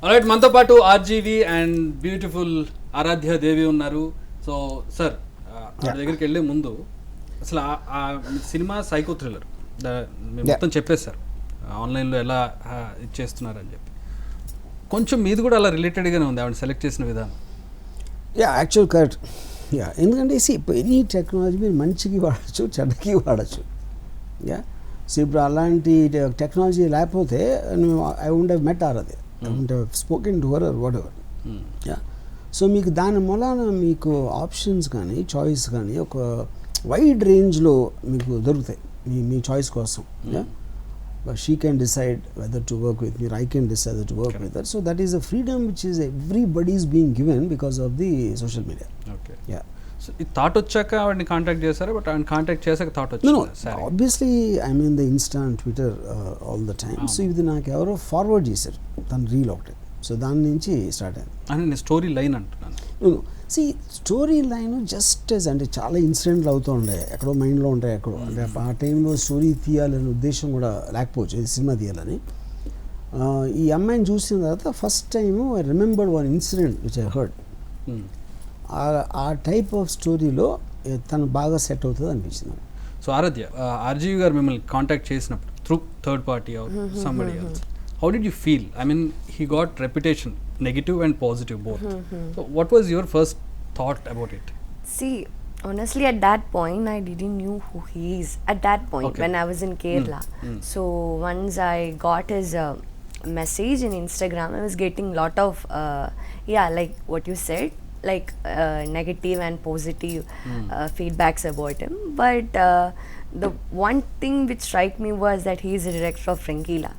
Alright, మనతో పాటు RGV and beautiful ఆరాధ్య దేవి ఉన్నారు. సో సార్, ఆ దగ్గరికి వెళ్ళే ముందు అసలు ఆ సినిమా సైకో థ్రిల్లర్ మీరు మొత్తం చెప్పేశారు, ఆన్లైన్లో ఎలా ఇచ్చేస్తున్నారు అని చెప్పి. కొంచెం మీది కూడా అలా రిలేటెడ్గానే ఉంది ఆవిడ సెలెక్ట్ చేసిన విధానం. Actual correct. ఎందుకంటే ఎనీ టెక్నాలజీ మీరు మంచికి వాడచ్చు, చెడ్డకి వాడచ్చు. సో ఇప్పుడు అలాంటి టెక్నాలజీ లేకపోతే I would have met Aaradhya, I would have spoken to her or whatever. So మీకు దాని మూలాన మీకు ఆప్షన్స్ కానీ చాయిస్ కానీ ఒక వైడ్ రేంజ్లో మీకు దొరుకుతాయి మీ చాయిస్ కోసం. She can decide whether to work with me, or I can decide whether to work with her. So that is a freedom which is everybody is being given because of the social media. Okay. Yeah. So ఈ thought వచ్చాక ఆవిడని contact చేశారా? But ఆవిడని contact చేశాక thought వచ్చింది? No, obviously I'm in the Insta and Twitter all the time. So ఇది నాకు ఎవరో ఫార్వర్డ్ చేశారు తన రీల్ ఒకటి. సో దాని నుంచి స్టార్ట్ అయింది. అని స్టోరీ లైన్ అంటున్నాను. స్టోరీ లైన్ జస్ట్ అంటే చాలా ఇన్సిడెంట్లు అవుతూ ఉంటాయి, ఎక్కడో మైండ్లో ఉంటాయి ఎక్కడో. అంటే ఆ టైంలో స్టోరీ తీయాలనే ఉద్దేశం కూడా లేకపోవచ్చు, ఇది సినిమా తీయాలని. ఈ అమ్మాయిని చూసిన తర్వాత first time I remembered one incident which I heard. ఆ టైప్ ఆఫ్ స్టోరీలో తను బాగా సెట్ అవుతుంది అనిపించింది. సో ఆరాధ్య, ఆర్జీవి గారు మిమ్మల్ని కాంటాక్ట్ చేసినప్పుడు through third party or somebody else, how did you feel? I mean, he got reputation, negative and positive both. So what was your first thought about it? See, honestly at that point I didn't knew who he is at that point. Okay. When I was in Kerala. So once I got his message in Instagram, I was getting lot of like what you said, like negative and positive feedbacks about him. But the one thing which struck me was that he is a director of Rangila.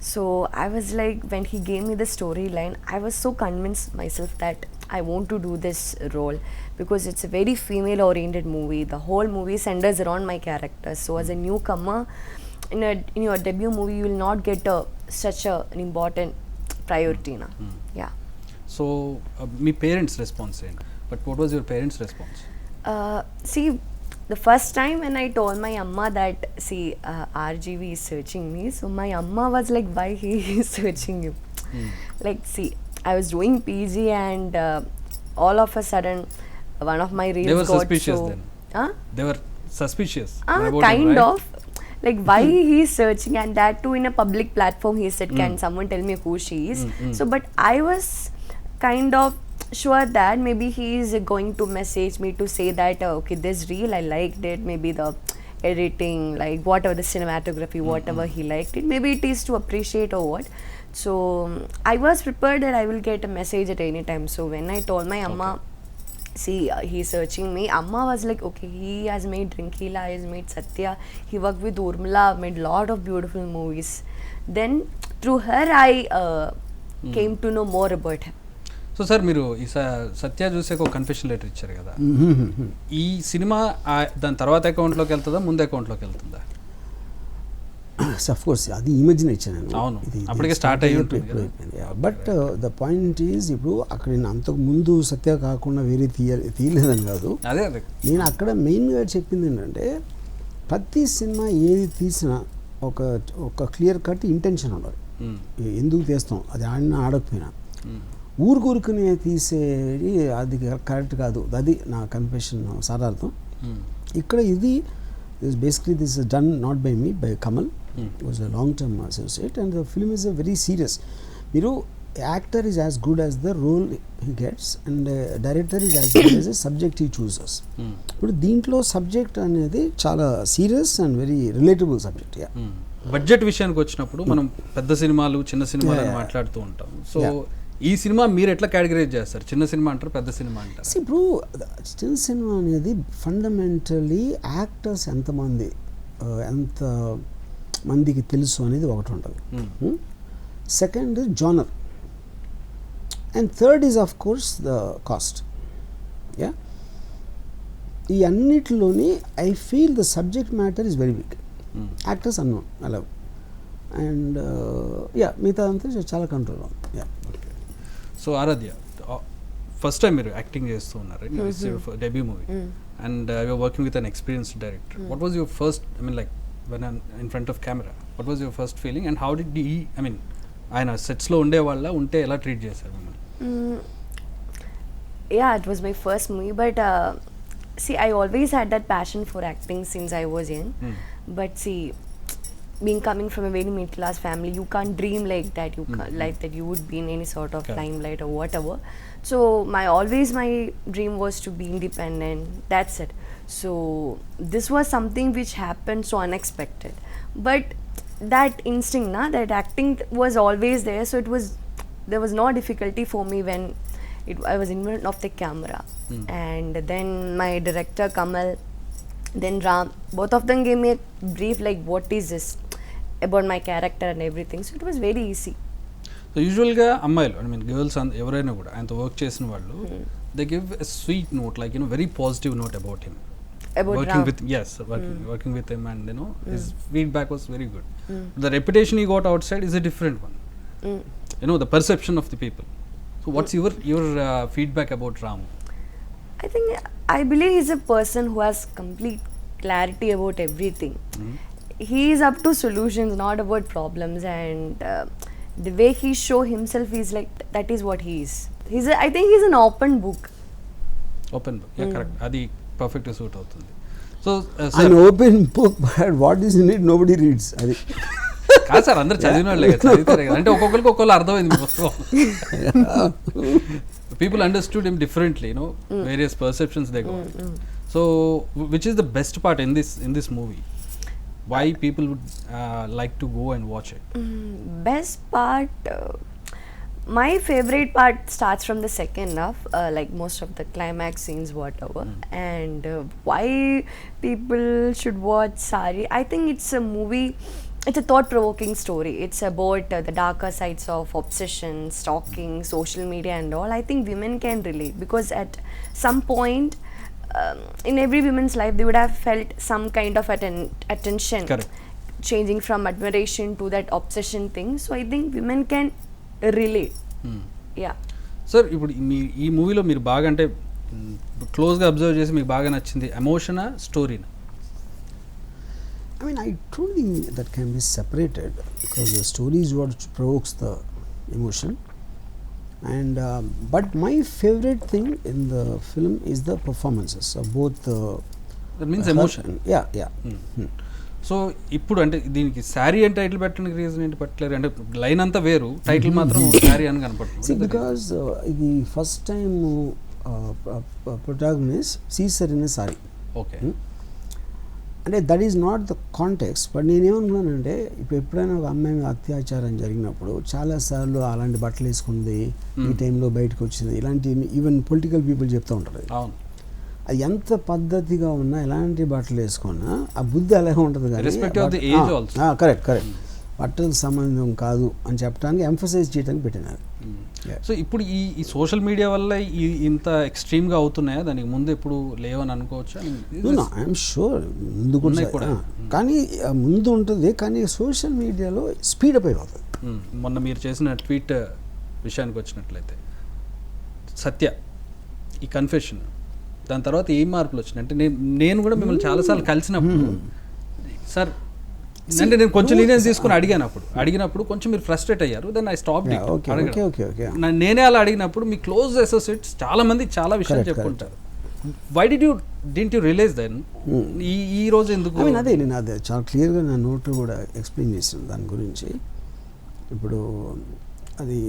So I was like, when he gave me the storyline, I was so convinced myself that I want to do this role because it's a very female oriented movie. The whole movie centers around my character. So as a newcomer in your debut movie, you will not get such an important priority. Yeah. So my parents' response, but what was your parents' response? See, the first time when I told my amma that, see, RGV is searching me, so my amma was like, why he is searching you? Like, see, I was doing PG and all of a sudden one of my reels got so... They were suspicious then? They were suspicious? Kind him, right? Of. Like, why he is searching, and that too in a public platform. He said, can someone tell me who she is? So, but I was kind of sure that maybe he is going to message me to say that okay, this reel I liked it, maybe the editing, like whatever the cinematography, whatever he liked it, maybe it is to appreciate or what. So I was prepared that I will get a message at any time. So when I told my amma, see, he's searching me, amma was like, okay, he has made Drinkila, he has made Satya, he worked with Urmila, made lot of beautiful movies. Then through her I came to know more about him. So sir, మీరు ఈ సత్య చూసే ఒక confession letter ఇచ్చారు కదా, ఈ cinema దాని తర్వాత అకౌంట్లోకి వెళ్తుందా, ముందు అకౌంట్లోకి వెళ్తుందా? అఫ్ కోర్స్ అది ఈ మధ్యన ఇచ్చాను నేను. అవును, అప్పటికే స్టార్ట్ అయ్యి ఉంటుంది. బట్ ద పాయింట్ ఈజ్, ఇప్పుడు అక్కడ నేను అంతకు ముందు సత్య కాకుండా వేరే తీయలేదని కాదు. అదే నేను అక్కడ మెయిన్గా చెప్పింది ఏంటంటే, ప్రతి సినిమా ఏది తీసినా ఒక క్లియర్ కట్ ఇంటెన్షన్ ఉండాలి. ఎందుకు తీస్తాం, అది ఆడినా ఆడకపోయినా. ఊరుకునే తీసేది అది కరెక్ట్ కాదు. అది నా కన్ఫెషన్ సారార్థం. ఇక్కడ ఇది basically this is done not by me, by Kamal, was a long term associate, and the film is a very serious. మీరు actor is as good as the role he gets, and director is as good as the subject he chooses. ఇప్పుడు దీంట్లో subject అనేది చాలా serious and very relatable subject. Budget విషయానికి వచ్చినప్పుడు మనం పెద్ద సినిమాలు, చిన్న సినిమాలు అని మాట్లాడుతూ ఉంటాం. సో ఈ సినిమా మీరు ఎట్లా కేటగరైజ్ చేస్తారు? చిన్న సినిమా అంటారు, పెద్ద సినిమా అంటారు? ఇప్పుడు చిన్న సినిమా అనేది ఫండమెంటలీ యాక్టర్స్ ఎంత మందికి తెలుసు అనేది ఒకటి ఉంటుంది. Second genre, and third is of course the cast. ఈ అన్నిటిలోని I feel the subject matter is very big. Actors unknown అలా, అండ్ మిగతా అంతా చాలా కంట్రోల్ ఉంది. సో ఆరాధ్య, ఫస్ట్ టైం మీరు యాక్టింగ్ చేస్తూ ఉన్నారు, debut movie, and you're working with an experienced director. What was your first, I mean like when in front of camera, what was your first feeling and how did he, I mean, ఆయన సెట్స్లో ఉండేవాళ్ళ ఉంటే ఎలా treat చేశారు మిమ్మల్ని? Yeah, it was my first movie, but see, I always had that passion for acting since I was young. But see, being coming from a very middle class family, you can't dream like that. You can't, like that you would be in any sort of limelight or whatever. So my dream was to be independent. That's it. So this was something which happened so unexpected. But that instinct, that acting was always there. So there was no difficulty for me when I was in front of the camera. And then my director Kamal, then Ram, both of them gave me a brief like what is this about my character and everything. So it was very easy. So యూజువల్గా అమ్మాయిలు I mean girls ఎవరైనా కూడా ఆయనతో work చేసిన వాళ్ళు they give a sweet note like very positive note about him. About working Ram. with working with him, and his feedback was very good. The reputation he got outside is a different one. The perception of the people. So what's your feedback about Ram? I believe he's a person who has complete clarity about everything. He is up to solutions, not about problems, and the way he show himself is like that is what he is. I think he's an open book. Open book, yeah, correct. Adi perfect suit అవుతుంది. So an open book, but what is in it nobody reads. అది కాదు sir, అందరు చదివిన వాళ్ళే కదా, చదివితారు కదా, అంటే ఒక్కొక్కరికి ఒక్కొక్కరు అర్థమైంది మీ పుస్తకం. People understood him differently, various perceptions they got. So which is the best part in this movie? Why people would like to go and watch it? Best part, my favorite part starts from the second half, like most of the climax scenes, whatever. And why people should watch Saaree? I think it's a movie. It's a thought-provoking story. It's about the darker sides of obsession, stalking, social media and all. I think women can relate because at some point in every woman's life they would have felt some kind of attention. Correct. Changing from admiration to that obsession thing. So I think women can relate. Yeah. Sir ఇప్పుడు ఈ మూవీలో మీరు బాగా అంటే క్లోజ్గా observe చేసి మీకు బాగా నచ్చింది ఎమోషనా స్టోరీనా? I mean, I don't think that can be separated because the story is what provokes the emotion. And but my favorite thing in the film is the performances of both the. That means emotion. Yeah. So ఇప్పుడు అంటే దీనికి శారీ అని title పెట్టడానికి reason ఏంటి particular? అంటే line అంతా వేరు, title మాత్రం శారీ అని కనపడుతుంది. బికాస్ ఇది first time protagonist sees her in a sorry. Okay. అంటే that is not the context. But నేనేమనుకున్నానంటే ఇప్పుడు ఎప్పుడైనా ఒక అమ్మాయి మీద అత్యాచారం జరిగినప్పుడు చాలాసార్లు అలాంటి బట్టలు వేసుకుంది, ఈ టైంలో బయటకు వచ్చింది, ఇలాంటి ఈవెన్ పొలిటికల్ పీపుల్ చెప్తూ ఉంటారు. అవును, అది ఎంత పద్ధతిగా ఉన్నా ఎలాంటి బట్టలు వేసుకున్నా ఆ బుద్ధి అలాగే ఉంటుంది. కానీ కరెక్ట్ బట్టలకు సంబంధం కాదు అని చెప్పడానికి ఎంఫసైజ్ చేయడానికి పెట్టినారు. సో ఇప్పుడు ఈ సోషల్ మీడియా వల్ల ఇంత ఎక్స్ట్రీమ్గా అవుతున్నాయా? దానికి ముందు ఎప్పుడు లేవని అనుకోవచ్చా? ఐఎమ్ షూర్ ముందు కూడా, కానీ ముందు ఉంటుంది, కానీ సోషల్ మీడియాలో స్పీడప్ అయిపోతుంది. మొన్న మీరు చేసిన ట్వీట్ విషయానికి వచ్చినట్లయితే సత్య ఈ కన్ఫెషన్, దాని తర్వాత ఏం మార్పులు వచ్చినాయి? అంటే నేను కూడా మిమ్మల్ని చాలాసార్లు కలిసినప్పుడు సార్ అంటే నేను కొంచెం లీనియన్స్ తీసుకుని అడిగినప్పుడు కొంచెం మీరు ఫ్రస్ట్రేట్ అయ్యారు. Then I stop. నేనే అలా అడిగినప్పుడు మీ క్లోజ్ అసోసియేట్స్ చాలా మంది చాలా విషయాలు చెప్పుకుంటారు. Why didn't you realise then ఈ రోజు ఎందుకు? నేను అదే చాలా క్లియర్గా నా నోట్ కూడా ఎక్స్ప్లెయిన్ చేసాను దాని గురించి. ఇప్పుడు అది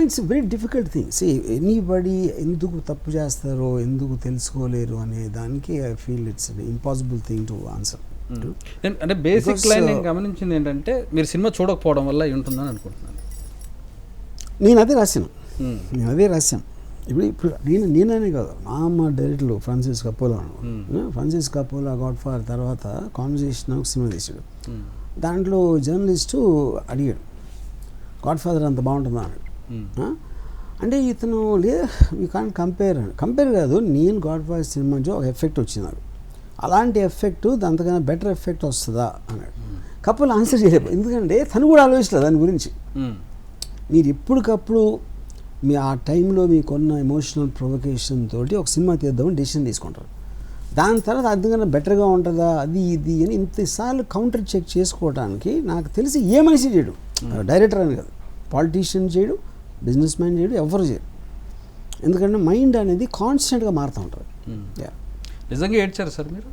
it's very difficult thing. See anybody ఎందుకు తప్పు చేస్తారో, ఎందుకు తెలుసుకోలేరు అనే దానికి I feel it's impossible thing to answer. అంటే బేసిక్ లైన్ నేను గమనించింది ఏంటంటే మీరు సినిమా చూడకపోవడం వల్ల ఉంటుందని అనుకుంటున్నాను. నేను అదే రాశాను. ఇప్పుడు నేననే కాదు, మా డైరెక్టర్లు ఫ్రాన్సిస్ కపోలా గాడ్ ఫాదర్ తర్వాత కాన్వర్సేషన్ ఒక సినిమా తీసాడు. దాంట్లో జర్నలిస్టు అడిగాడు గాడ్ ఫాదర్ అంత బాగుంటుందా అన్నాడు. అంటే ఇతను లేదా యూ కాంట్ కంపేర్ కాదు, నేను గాడ్ ఫాదర్ సినిమా నుంచి ఒక ఎఫెక్ట్ వచ్చింది నాకు, అలాంటి ఎఫెక్ట్ దాంతకన్నా బెటర్ ఎఫెక్ట్ వస్తుందా అన్నాడు. కపుల్ ఆన్సర్ చేయలేదు, ఎందుకంటే తను కూడా ఆలోచించలేదు దాని గురించి. మీరు ఎప్పటికప్పుడు మీ ఆ టైంలో మీకున్న ఎమోషనల్ ప్రొవొకేషన్ తోటి ఒక సినిమా తీద్దామని డెసిషన్ తీసుకుంటారు. దాని తర్వాత అందుకన్నా బెటర్గా ఉంటుందా అది ఇది అని ఇంతసార్లు కౌంటర్ చెక్ చేసుకోవడానికి నాకు తెలిసి ఏ మనిషి చేయడు, డైరెక్టర్ అని కాదు. పాలిటీషియన్ చేయడు, బిజినెస్ మ్యాన్ చేయడు, ఎవరు చేయరు. ఎందుకంటే మైండ్ అనేది కాన్స్టెంట్గా మారుతూ ఉంటుంది. నిజంగా ఏడ్చారు సార్ మీరు?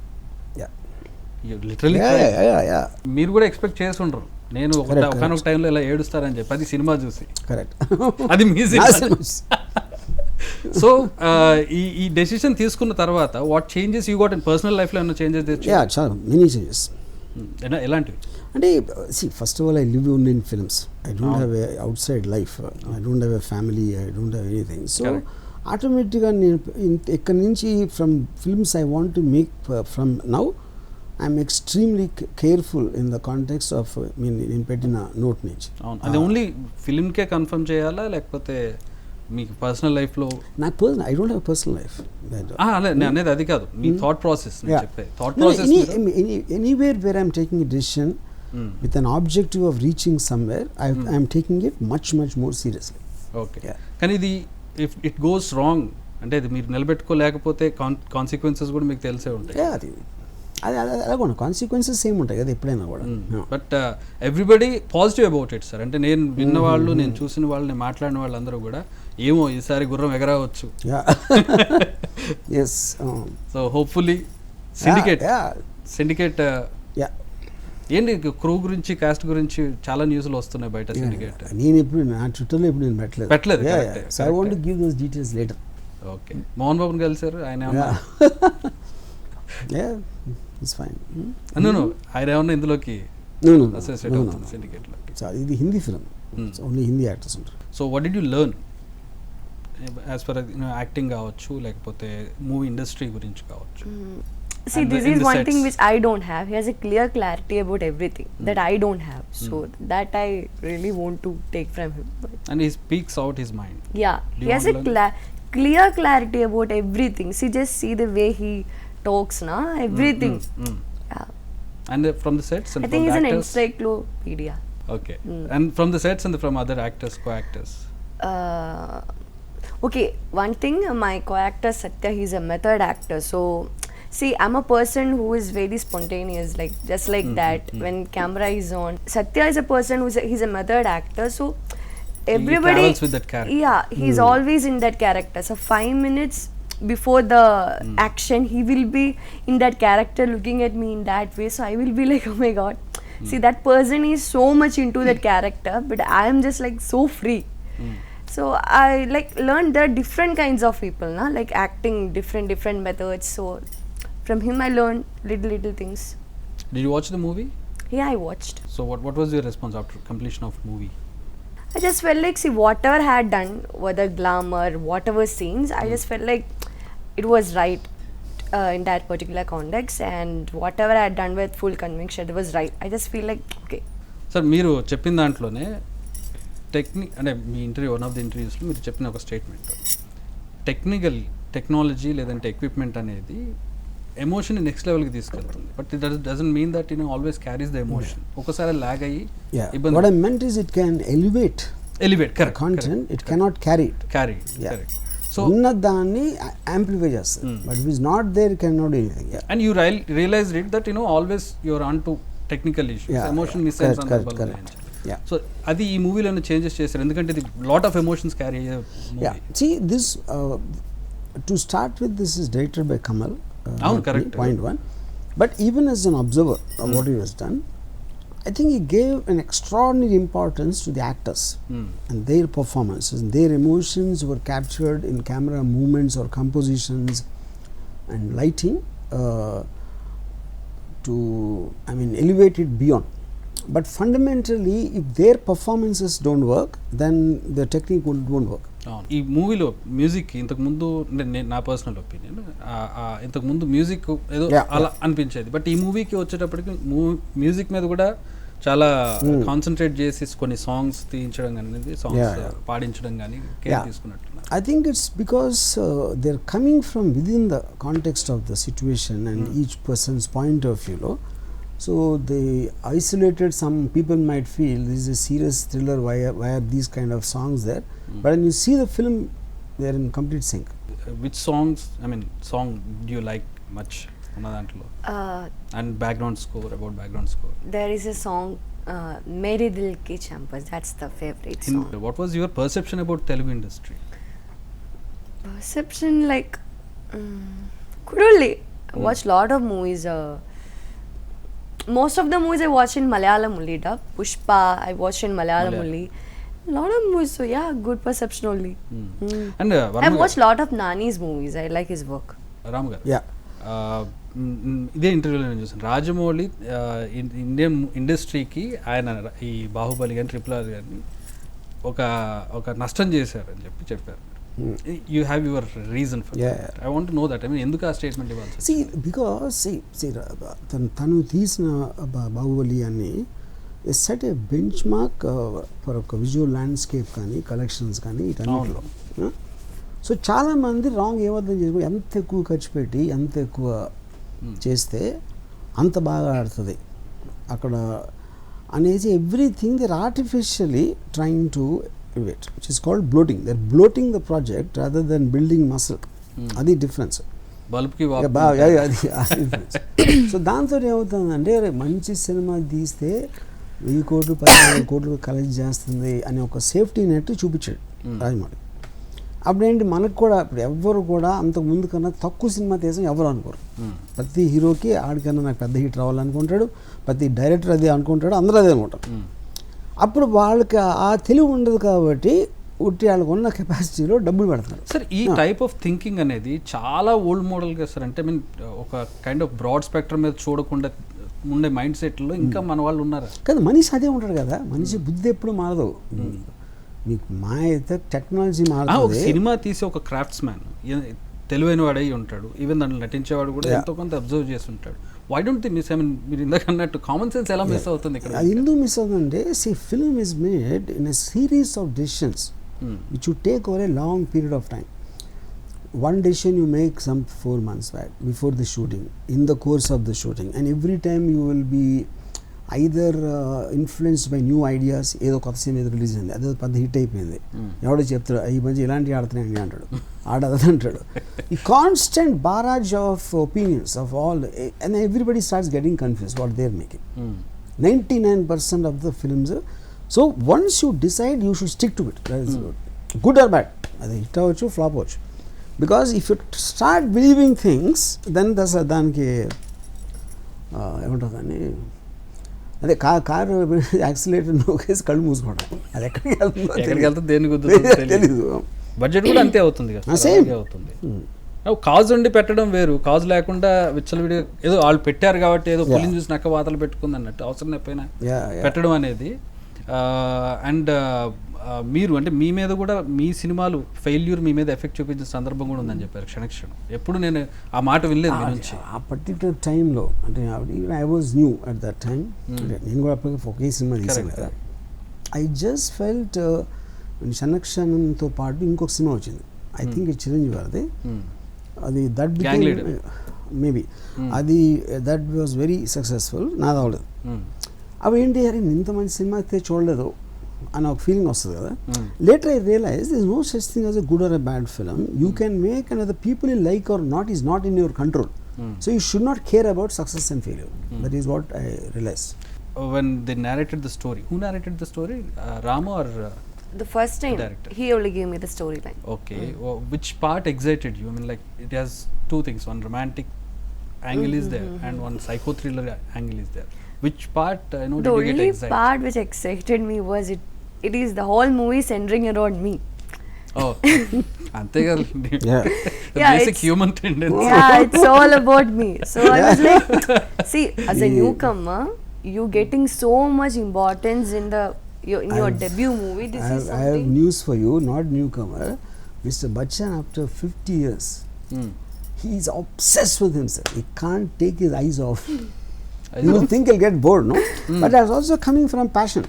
మీరు కూడా ఎక్స్పెక్ట్ చేసి ఉండరు నేను ఒకనొక టైంలో ఇలా ఏడుస్తారని చెప్పి, అది సినిమా చూసి. కరెక్ట్, అది మీ సో ఈ డెసిషన్ తీసుకున్న తర్వాత what changes you got in personal లైఫ్లో ఏమైనా చేంజెస్ తెచ్చారు? చాలా మెనీ చేంజెస్. ఎలాంటివి అంటే first of all I live only in films. I don't have a out side life, I don't have a family, I don't have anything. So ఆటోమేటిక్గా నేను ఎక్కడి నుంచి from films I want to make from now I'm extremely careful in the context of నేను పెట్టిన note నుంచి. అది only ఫిల్మ్కే confirm చేయాలా లేకపోతే మీకు పర్సనల్ లైఫ్లో? నాకు personal, I don't have personal life. నేను అనేది అది కాదు, మీ థాట్ ప్రాసెస్ చెప్పే thought process. Anywhere where I'm taking a decision with an objective of reaching somewhere, I am taking it much more seriously. Okay. కానీ ఇది if it goes wrong అంటే ఇది మీరు నిలబెట్టుకోలేకపోతే కాన్సిక్వెన్సెస్ కూడా మీకు తెలిసే ఉంటాయి. అది అలాగే కాన్సిక్వెన్సెస్ సేమ్ ఉంటాయి కదా ఎప్పుడైనా కూడా. But everybody positive about it sir. అంటే నేను విన్న వాళ్ళు, నేను చూసిన వాళ్ళు, నేను మాట్లాడిన వాళ్ళందరూ కూడా ఏమో ఈసారి గుర్రం ఎగరవచ్చు. సో హోప్ఫుల్లీ సిండికేట్ ఏంటి క్రూ గురించి, కాస్ట్ గురించి చాలా న్యూస్లు వస్తున్నాయి బయట. సిండికేట్ నేను ఎప్పుడు నా ట్విట్టర్లో ఎప్పుడు నేను పెట్టలేదు. So I want to give those details later. Okay. Mohan బాబుని కలిసారు, ఆయన ఇట్స్ ఫైన్. ఆయన ఏమన్నా ఇందులోకి అసోసియేట్ అవుతుంది సిండికేట్లో? ఇది Hindi film, only Hindi actors ఉంటారు. So what did you learn as far acting కావచ్చు, లేకపోతే మూవీ ఇండస్ట్రీ గురించి కావచ్చు? See, this is one thing which I don't have. He has a clear clarity about everything that I don't have. So that I really want to take from him. And he speaks out his mind. Yeah, he has a clear clarity about everything. See, just see the way he talks, na, everything. Yeah. And from the sets and I think from he's the an actors? encyclopedia. Okay. And from the sets and from other actors, co-actors? Okay, one thing, my co-actor Satya, he's a method actor. So see, I'm a person who is very spontaneous, like just like that. When camera is on, Satya is a person he's a method actor. So everybody, he travels with that character. Yeah, he's always in that character. So 5 minutes before the action, he will be in that character, looking at me in that way. So I will be like, oh my god, see, that person is so much into that character, but I am just like so free. So I like learned there are different kinds of people, na, like acting different methods. So from him I learned little things. Did you watch the movie? Yeah, I watched. So what was your response after completion of movie? I just felt like, see, whatever I had done, whether glamour, whatever scenes, I just felt like it was right in that particular context, and whatever I had done with full conviction, it was right. I just feel like, okay. Sir, మీరు చెప్పిన దాంట్లోనే అంటే మీ interview, one of the ఇంటర్వ్యూస్లో మీరు చెప్పిన ఒక statement, technology లేదంటే equipment అనేది emotion next లెవెల్కి తీసుకెళ్తుంది, but it doesn't mean that always carries the emotion. ఒకసారి లాగ్ అయ్యి ఇబ్బంది. What I meant is it can elevate correct content, it cannot carry it. Correct. So ఉన్నదాన్ని amplify చేస్తుంది, but if it's not there, it cannot do anything. And you realized it that always you're on to technical issues, emotion miss అయిన సందర్భాలు. So అది ఈ మూవీలోనే changes చేశారు, ఎందుకంటే ఇది lot of emotions carry అయ్యే movie. See, this to start with, this is directed by Kamal. Correct. Point one. But even as an observer of what he has done, I think he gave an extraordinary importance to the actors and their performances. Their emotions were captured in camera movements or compositions and lighting to, elevate it beyond. But fundamentally, if their performances don't work, then the technique won't work. ఈ మూవీలో music ఇంతకుముందు, నా personal opinion, ఇంతకుముందు music ఏదో అలా అనిపించేది, but ఈ మూవీకి వచ్చేటప్పటికి మ్యూజిక్ మీద కూడా చాలా కాన్సన్ట్రేట్ చేసి కొన్ని సాంగ్స్ తీయించడం కానీ, సాంగ్స్ పాడించడం కానీ care తీసుకున్నట్టున్నారు. I think it's because they're coming from within the context of the situation and each person's point of view. So they isolated. Some people might feel this is a serious thriller, why are these kind of songs there? But when you see the film, they are in complete sync. Which songs, song do you like much? And background score, about background score. There is a song Mere Dil Ki Champas, that's the favorite song. What was your perception about Telugu industry? Perception, like, good only. I watched lot of movies. Most of the movies I watched in Malayalam only. Pushpa, I watched in Malayalam only. Lot of movies, so yeah, good perception only. And I've watched lot of Nani's movies. I like his work. Ram గారు, yeah ఇదే ఇంటర్వ్యూలో నేను చూసాను, Rajamouli Indian ఇండస్ట్రీకి ఆయన ఈ బాహుబలి కానీ RRR కానీ ఒక నష్టం చేశారని చెప్పారు. You have your reason for I want know that. I mean ఎందుకు ఆ స్టేట్మెంట్ ఇవ్వాలి? సి బికాస్ తను తీసిన బాహుబలి అని set A bench mark for ఒక విజువల్ ల్యాండ్స్కేప్ కానీ కలెక్షన్స్ కానీ వీటన్నిటిలో. సో చాలామంది రాంగ్ ఏమర్థం చేసుకో, ఎంత ఎక్కువ ఖర్చు పెట్టి ఎంత ఎక్కువ చేస్తే అంత బాగా ఆడుతుంది అక్కడ అనేసి everything they are artificially trying to it which is called bloating. They are bloating the project rather than building muscle. అది డిఫరెన్స్. బల్బ్కి సో దాంతో ఏమవుతుందంటే మంచి సినిమా తీస్తే 1000 కోట్లు 10,000 కోట్లు కలెక్ట్ చేస్తుంది అనే ఒక సేఫ్టీ నెట్ చూపించాడు రాజమౌళి. అప్పుడేంటి మనకు కూడా ఇప్పుడు ఎవ్వరు కూడా అంతకు ముందు కన్నా తక్కువ సినిమా తీసాం ఎవరు అనుకోరు. ప్రతి హీరోకి ఆడికన్నా నాకు పెద్ద హిట్ రావాలనుకుంటాడు, ప్రతి డైరెక్టర్ అదే అనుకుంటాడు, అందరూ అదే అనుకుంటారు. అప్పుడు వాళ్ళకి ఆ తెలివి ఉండదు కాబట్టి ఉట్టి వాళ్ళకు ఉన్న కెపాసిటీలో డబ్బులు పెడతారు. సార్ ఈ టైప్ ఆఫ్ థింకింగ్ అనేది చాలా ఓల్డ్ మోడల్గా సార్. అంటే ఐ మీన్ ఒక కైండ్ ఆఫ్ బ్రాడ్ స్పెక్ట్రమ్ మీద చూడకుండా ఉండే మైండ్ సెట్లో ఇంకా మన వాళ్ళు ఉన్నారా? కదా, మనిషి అదే ఉంటాడు కదా, మనిషి బుద్ధి ఎప్పుడు మారదు. మీకు మా అయితే టెక్నాలజీ మారుతుంది. సినిమా తీసి ఒక క్రాఫ్ట్స్ మ్యాన్ తెలివైన వాడై ఉంటాడు, ఈవెన్ దాంట్లో నటించేవాడు కూడా ఎంతో కొంత అబ్జర్వ్ చేసి ఉంటాడు. Why don't think miss? I mean మీరు ఇందాక అన్నట్టు కామన్ సెన్స్ ఎలా మిస్ అవుతుంది ఇక్కడ? అది ఎందుకు మిస్ అవుతుందంటే film is made in a series of decisions which you take over a long period of time. One decision you make some 4 months back before the shooting, in the course of the shooting, and every time you will be either influenced by new ideas. ఏదో కొత్త cinema ఏదో release అయింది, అదే పెద్ద hit అయిపోయింది, ఎవడో చెప్తాడు ఈ మంచి ఇలాంటివి ఆడుతున్నాయి అంటాడు, ఆడదని అంటాడు. ఈ constant barrage of opinions of all, and everybody starts getting confuse what they are making. 99% of the films. So once you decide, you should stick to it. That is good or bad. అది hit అవ్వచ్చు, flop అవ్వచ్చు. Because if you start believing things, then దానికి ఏమంటుందని అదే car accelerator నోకేసి కళ్ళు మూసుకోవడం, అది ఎక్కడికి వెళ్తుందో తెలీదు. బడ్జెట్ కూడా అంతే అవుతుంది కదా, అవుతుంది. కాజ్ ఉండి పెట్టడం వేరు, కాజ్ లేకుండా విచ్చలవిడి ఏదో వాళ్ళు పెట్టారు కాబట్టి ఏదో పులిని చూసి నక్క వాతలు పెట్టుకుంది అన్నట్టు అవసరం ఎప్పుడైనా పెట్టడం అనేది. అండ్ మీరు అంటే మీ మీద కూడా మీ సినిమాలు ఫెయిల్యూర్ మీ మీద ఎఫెక్ట్ చూపించిన సందర్భం కూడా ఉందని చెప్పారు క్షణక్షణం. ఎప్పుడు నేను ఆ మాట వినలేదు మీ నుంచి. ఆ పర్టికులర్ టైంలో అంటే I was new at that time. నేను కూడా అప్పటికి ఒకే సినిమా తీసాను కదా. ఐ జస్ట్ ఫెల్ట్ క్షణక్షణంతో పాటు ఇంకొక సినిమా వచ్చింది, ఐ థింక్ ఇది చిరంజీవి గారిది. అది దట్ మేబీ అది దట్ వాజ్ వెరీ సక్సెస్ఫుల్. నాది అవ్వలేదు. అవి ఏంటి, అరే ఇంత మంచి సినిమా అయితే చూడలేదు అని ఒక ఫీలింగ్ వస్తుంది కదా. Later I realise this no such thing as a good or a bad film. You can make and the people you like are not is not in your control. So you should not care about success and failure. That is what I realise. When they narrated the story, who narrated the story? Rama or The first time director? he only gave me the storyline. Okay. Which part excited you? I mean, like it has two things. One romantic angle is there, and one psycho thriller angle is there. Which part The did you get only excited? part which excited me was it is the whole movie centering around me. Oh, ante kada. Yeah. The Yeah, basic it's- human tendency. Yeah, it's all about me. So I was like, see, as a newcomer, you getting so much importance in your debut movie. This is I have something. news for you, not newcomer. Mr. Bachchan, after 50 years, he is obsessed with himself. He can't take his eyes off. You will think he'll get bored, no? But that's also coming from passion.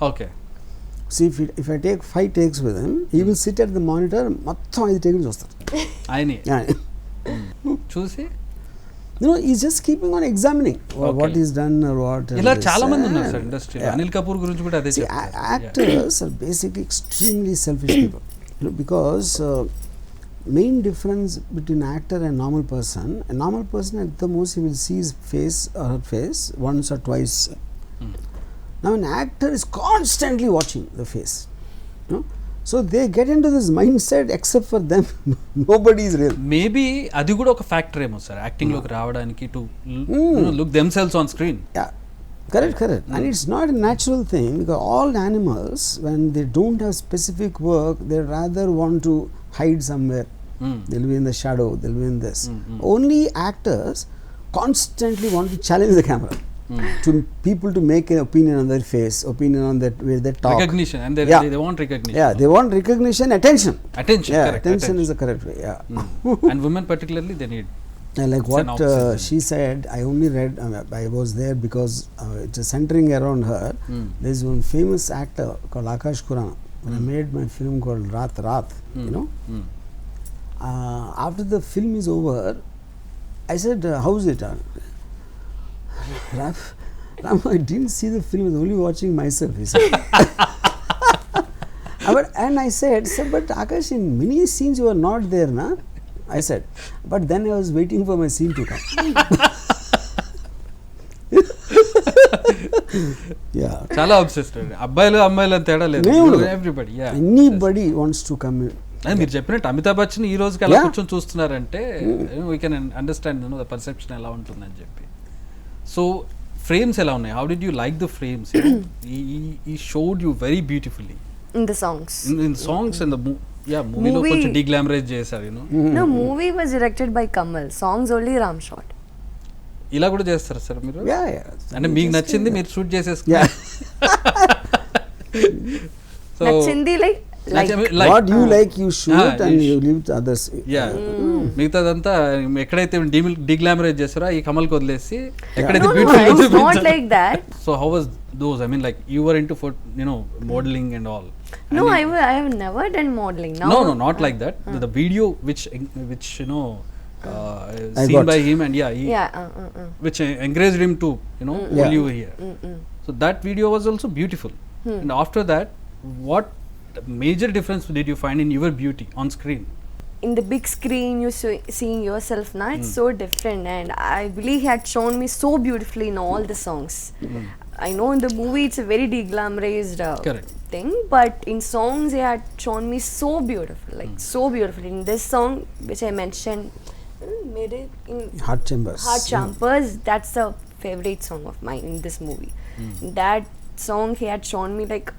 Okay. See, if I take 5 takes with him, he will sit at the monitor, మొత్తం 5 takes చూస్తారు. Ayani. చూసి You know, he's just keeping on examining what he's done or what. ఇలా చాలా మంది ఉన్నారు sir ఇండస్ట్రీలో. అనిల్ కపూర్ గురించి కూడా అదే See, చెప్తారు. actors are basically extremely selfish people. You know, because main difference between actor and normal person, a normal person at the most he will see his face or her face once or twice. Now an actor is constantly watching the face, no? So they get into this mindset, except for them nobody is real. Maybe అది కూడా ఒక factor ఏమో sir యాక్టింగ్లోకి రావడానికి to look themselves on screen. Yeah, correct. And it's not a natural thing, because all animals, when they don't have specific work, they rather want to hide somewhere. They'll be in the shadow, they'll be in this. Only actors constantly want to challenge the camera. To people to make an opinion on their face, opinion on that where they talk. Recognition, and they want recognition. Yeah, they want recognition, attention. Yeah, Correct. attention is the correct way. Yeah. And women particularly, they need. Like It's what an oxygen. she said, I only read, I was there because it is centering around her. There is one famous actor called Akash Khurana. When I made my film called Raat, you know. After the film is over, I said, how's it? Ram, I didn't see the film, I was only watching myself, he said. And I said, sir, but Akash, in many scenes you are not there, na? I said, but then I was waiting for my scene to come. Yeah. చాలా obsessed అబ్బాయిలు అమ్మాయిలు తేడా లేదు. Everybody, yeah, anybody wants to come in. అదే మీరు చెప్పినట్టు అమితాబ్ బచ్చన్ ఈ రోజుకి ఎలా కూర్చొని చూస్తున్నారంటే we can understand the perception ఎలా ఉంటుందని చెప్పి. సో ఫ్రేమ్స్ ఎలా ఉన్నాయి? How did you like the frames? ఈ showed you very beautifully In the songs. in songs and the మూవీలో కొంచెం డీగ్లామరైజ్ చేశారు, you know. No, movie was directed by Kamal. Songs only Ram shot. ఇలా కూడా చేస్తారా sir మీరు? Yeah. అంటే మీకు నచ్చింది మీరు షూట్ చేసేసుకున్నారు. So Nachindi like What you like, you shoot, and you leave to others. మిగతాదంతా ఎక్కడైతే డీగ్లామరైజ్ చేస్తారో ఈ కమల్కి వదిలేసి ఎక్కడైతే No, beautiful it's not like that. So how was those? I mean like you were into modelling and all. No, I have never done modeling. Now, No, not like that. The video which seen I by got. him, and which encouraged him to hold you here. So that video was also beautiful. And after that, what major difference did you find in your beauty on screen? in the big screen you seeing yourself now, it's so different, and I believe he had shown me so beautifully in all the songs. I know in the movie it's a very deglamorized Correct. thing, but in songs he had shown me so beautiful, like so beautiful. In this song which I mentioned, made it in Heart Chambers. That's a favorite song of mine in this movie. That song he had shown me like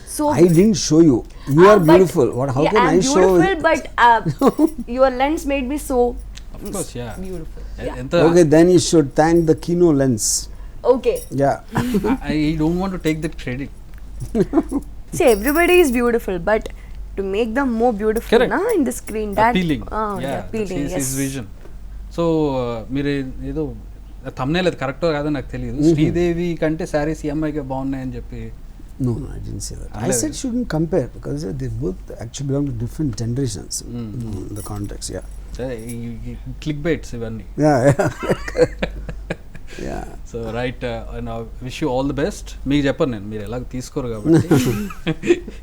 so. I didn't show you. You are beautiful. How can I'm I show? beautiful, but your lens made me so Of course, yeah. beautiful. Okay, then you should thank the Kino lens. Okay. Yeah. I don't want to take that credit. See, everybody is beautiful, but to make them more beautiful, Correct. na, in the screen, that Appealing. appealing. That's Yes. his vision. So మీరు ఏదో thumbnail అది కరెక్టో కాదో నాకు తెలియదు. శ్రీదేవి కంటే సారీస్ ఈ అమ్మాయికి బాగున్నాయని చెప్పి. No, I didn't say that. I said shouldn't compare, because they both actually belong to different generations. In the context, yeah. Click baits ఇవన్నీ. Yeah. So right, wish you all the best. మీకు చెప్పను నేను, మీరు ఎలాగ తీసుకోరు కాబట్టి.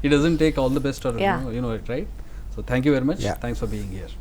It doesn't take all the best or you know it, right? So thank you very much. Thanks for being here.